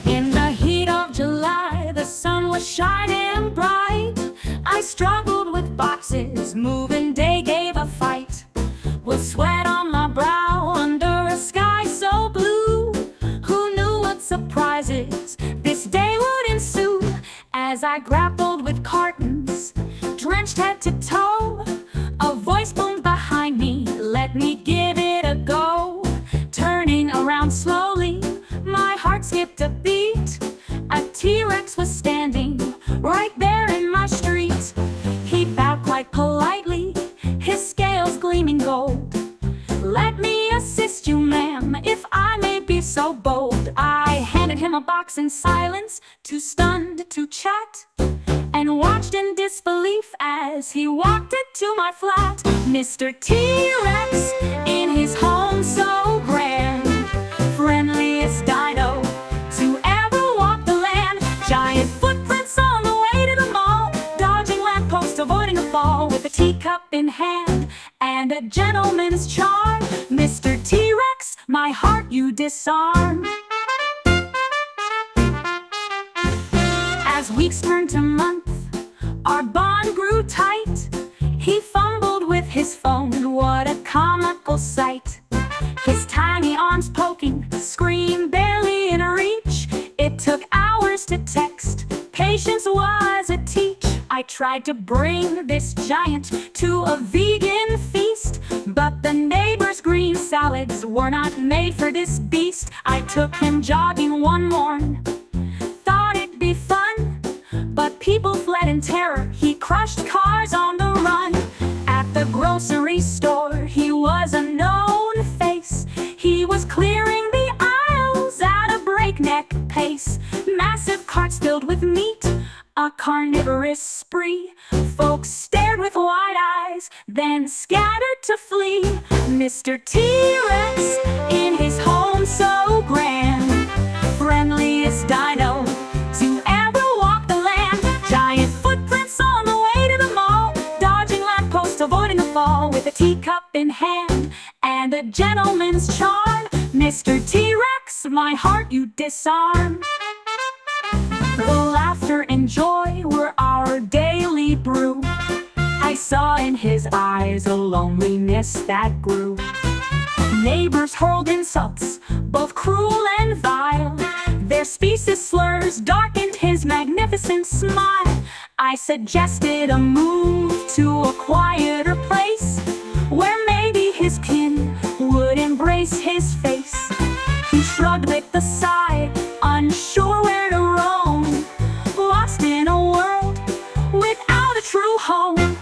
In the heat of July, the sun was shining bright. I struggled with boxes, moving day gave a fight. With sweat on my brow, under a sky so blue, who knew what surprises this day would ensue? As I grappled with cartons, drenched head to toe, a voice boomed behind me, let me give it a go. Turning around slowly, my heart skipped a beat. A T.rex was standing right there in my street. He bowed quite politely, his scales gleaming gold. "Let me assist you, ma'am, if I may be so bold." I handed him a box in silence, too stunned to chat, and watched in disbelief as he walked into my flat. Mr. T.rex, in his home so grand, friendliest dino to ever walk the land. Giant footprints on the way to the mall, dodging lampposts, avoiding a fall, with a teacup in hand and a gentleman's charm. Mr. T.rex, my heart you disarm. As weeks turned to months, our bond grew tight. He fumbled with his phone, what a comical sight. His tiny arms poking, screen barely in reach. It took hours to text, patience was a teach. I tried to bring this giant to a vegan feast, but the neighbor's green salads were not made for this beast. I took him jogging one morn, thought it'd be fun, but people fled in terror, he crushed cars on the run. At the grocery store, he was a known face. He was clearing the aisles at a breakneck pace. Massive carts filled with meat, a carnivorous spree. Folks stared with wide eyes, then scattered to flee. Mr. T.rex, in his home so grand, friendliest dino to ever walk the land. Giant footprints on the way to the mall, dodging lampposts, avoiding a fall, with a teacup in hand and a gentleman's charm. Mr. T.rex, my heart you disarm. The laughter and joy were our daily brew. I saw in his eyes a loneliness that grew. Neighbors hurled insults, both cruel and vile. Their species slurs darkened his magnificent smile. I suggested a move to a quieter place, where maybe his kin would embrace his face. He shrugged with a sigh, unsure where to roam, lost in a world without a true home.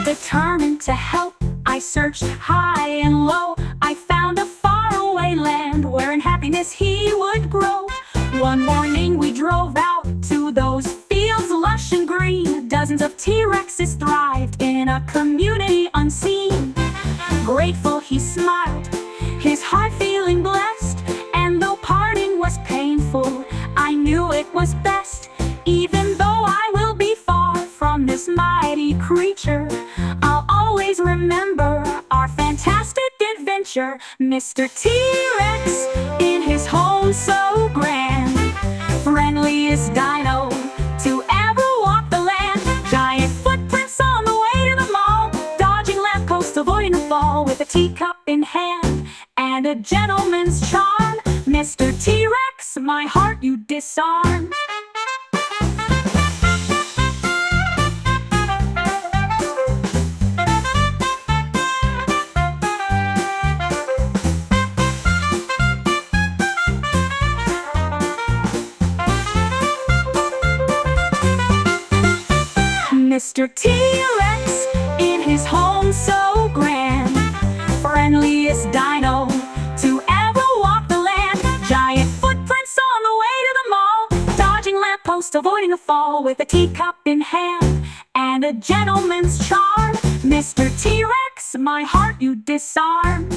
Determined to help, I searched high and low. I found a faraway land where in happiness he would grow. One morning we drove out to those fields lush and green. Dozens of T.rexes thrived in a community unseen. Grateful he smiled, his heart feeling blessed, and though parting was painful, I knew it was best. Even though I will be far from this mighty creature, I'll always remember our fantastic adventure. Mr. T.rex, in his home so grand, friendliest dino to ever walk the land. Giant footprints on the way to the mall, dodging lampposts, avoiding a fall, with a teacup in hand and a gentleman's charm. Mr. T.rex, my heart you disarm. Mr. T.rex, in his home so grand, friendliest dino to ever walk the land. Giant footprints on the way to the mall, dodging lampposts, avoiding a fall, with a teacup in hand and a gentleman's charm. Mr. T.rex, my heart you disarm.